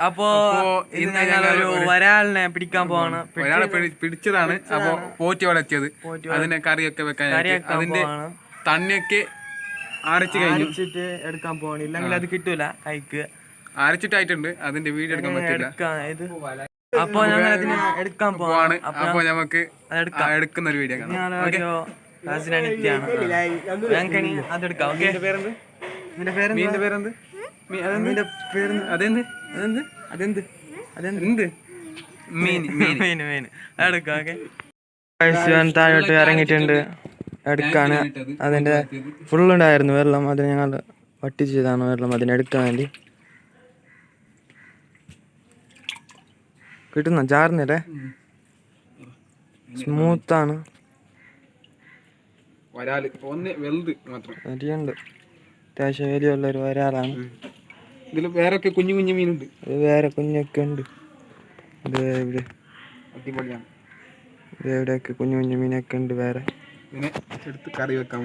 അപ്പോ ഇന്ന് ഞങ്ങളൊരു വരാലിനെ പിടിക്കാൻ പോവാണ്. ഒരാളെ പിടിച്ചതാണ്. അപ്പൊ പോറ്റി വളർത്തിയത്, അതിനെ കറിയൊക്കെ വെക്കാൻ, അതിന്റെ തന്നെയൊക്കെ അരച്ചിട്ട് എടുക്കാൻ പോവാണ്. ഇല്ലെങ്കിൽ അത് കിട്ടൂല കൈക്ക്. അരച്ചിട്ടായിട്ടുണ്ട്, അതിന്റെ വീഡിയോ എടുക്കാൻ പറ്റില്ല. അപ്പൊ ഞങ്ങൾ അതിനെ എടുക്കാൻ പോവാണ്. അപ്പൊ നമുക്ക് എടുക്കുന്ന ഒരു വീഡിയോ കാണാം. അതെടുക്കാം. താഴോട്ട് ഇറങ്ങിയിട്ടുണ്ട്, എടുക്കാണ്. അതിന്റെ ഫുള്ളുണ്ടായിരുന്നു വെള്ളം, അതിന് ഞങ്ങൾ വട്ടിച്ചതാണ് വെള്ളം അതിനെടുക്കാൻ വേണ്ടി. കിട്ടുന്ന ചാർന്നില്ലേ, സ്മൂത്താണ്. അരിയുണ്ട്, അത്യാവശ്യം വലിയുള്ള ഒരു വരാലാണ്. ഇതിൽ വേറെ കുഞ്ഞു കുഞ്ഞു മീനുണ്ട്, വേറെ കുഞ്ഞൊക്കെ ഉണ്ട്. ഇവിടെയൊക്കെ കുഞ്ഞു കുഞ്ഞു മീനൊക്കെ ഉണ്ട്. വേറെ കറി വെക്കാൻ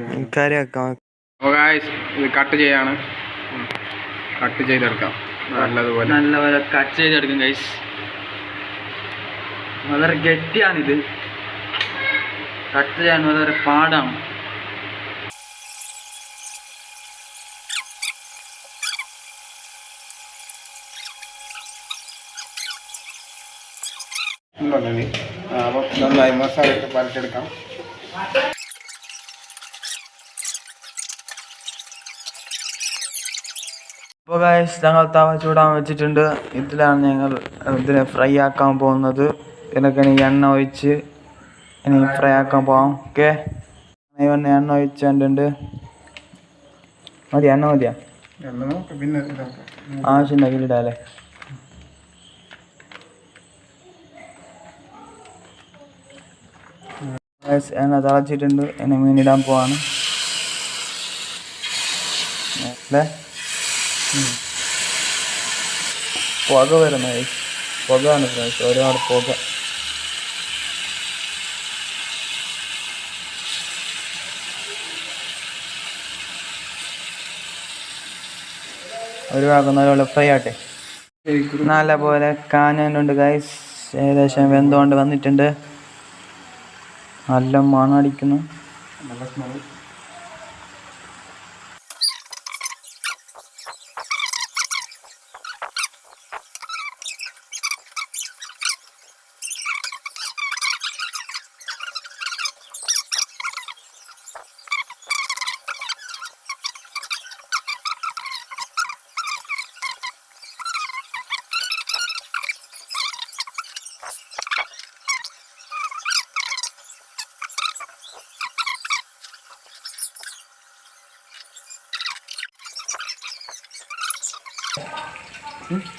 ഇത് കട്ട് ചെയ്യാണ്, കട്ട് ചെയ്തെടുക്കാം. നല്ലപോലെ കട്ട് ചെയ്തെടുക്കും ഗൈസ്. വളരെ ഗട്ടിയാണിത്, കട്ട് ചെയ്യാൻ വളരെ പാടാണ്. അപ്പം നന്നായി മസാല ഇട്ട് പരട്ടെടുക്കാം. അപ്പോൾ ഗൈസ് ഞങ്ങൾ തവ ചൂടാൻ വെച്ചിട്ടുണ്ട്. ഇതിലാണ് ഞങ്ങൾ ഇതിനെ ഫ്രൈ ആക്കാൻ പോകുന്നത്. ഇതിനൊക്കെ ഇനി എണ്ണ ഒഴിച്ച് ഇനി ഫ്രൈ ആക്കാൻ പോവാം. ഓക്കെ, എണ്ണ ഒഴിച്ചിട്ടുണ്ട്. മതിയാ? എണ്ണ മതിയാ? ആവശ്യം ഉണ്ടെങ്കിൽ ഇടാല്ലേ. എണ്ണ തിളച്ചിട്ടുണ്ട്, ഇനി മീനിടാൻ പോവാണ്. അല്ലേ, പുക വരുന്ന പുകയാണ് ഫ്രണ്ട്സ്, ഒരുപാട് പുക. ഒരു ഭാഗം നല്ലപോലെ ഫ്രൈ ആട്ടെ. നല്ല പോലെ കാഞ്ഞുണ്ട് ഗൈസ്, ഏകദേശം വെന്തുകൊണ്ട് വന്നിട്ടുണ്ട്. നല്ല മണം അടിക്കുന്നു.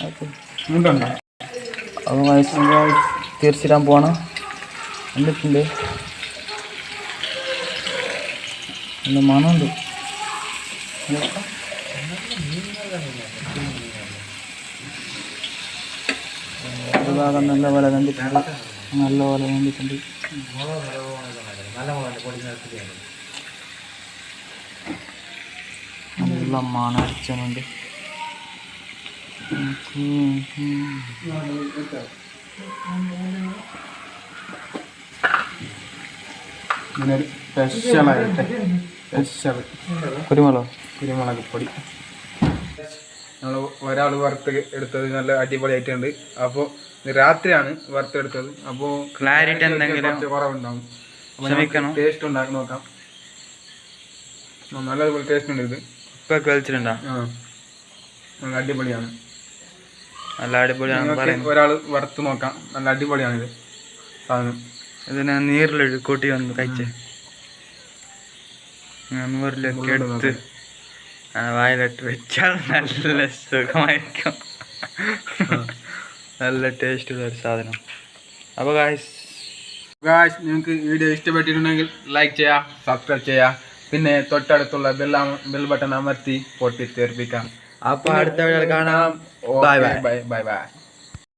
അപ്പോൾ തീർച്ചയായിട്ടും പോകണം. എന്നിട്ടുണ്ട് നല്ല മണമുണ്ട്. ഒരു ഭാഗം നല്ലപോലെ കണ്ടിട്ടുണ്ട്, നല്ലപോലെ കണ്ടിട്ടുണ്ട്. നല്ല മണടിച്ചുണ്ട്. കുരുമുളക് പൊടി നമ്മൾ ഒരാൾ വറുത്ത് എടുത്തത് നല്ല അടിപൊളിയായിട്ടുണ്ട്. അപ്പോൾ രാത്രിയാണ് വറുത്തെടുത്തത്, അപ്പോൾ ക്ലാരിറ്റി എന്തെങ്കിലും കുറവുണ്ടാവും. ടേസ്റ്റ് ഉണ്ടാക്കി നോക്കാം. നല്ലതുപോലെ ടേസ്റ്റ് ഉണ്ട്. ഇത് കളിച്ചിട്ടുണ്ടോ? നല്ല അടിപൊളിയാണ്, നല്ല അടിപൊളിയാണ്. ഒരാൾ വറുത്ത് നോക്കാം, നല്ല അടിപൊളിയാണിത് സാധനം. ഇതിനെ നീരിൽ കൂട്ടി വന്ന് കഴിച്ച് നൂറിലൊക്കെ എടുത്ത് വായിലിട്ട് വെച്ചാൽ നല്ല സുഖമായിരിക്കും. നല്ല ടേസ്റ്റ് ഉള്ള ഒരു സാധനം. അപ്പോൾ ഗായ്സ് നിങ്ങൾക്ക് വീഡിയോ ഇഷ്ടപ്പെട്ടിട്ടുണ്ടെങ്കിൽ ലൈക്ക് ചെയ്യുക, സബ്സ്ക്രൈബ് ചെയ്യുക, പിന്നെ തൊട്ടടുത്തുള്ള ബെൽ ബട്ടൺ അമർത്തി പൊട്ടി തെറിപ്പിക്കാം. അപ്പോൾ അടുത്ത വീഡിയോയിൽ കാണാം. Bye bye.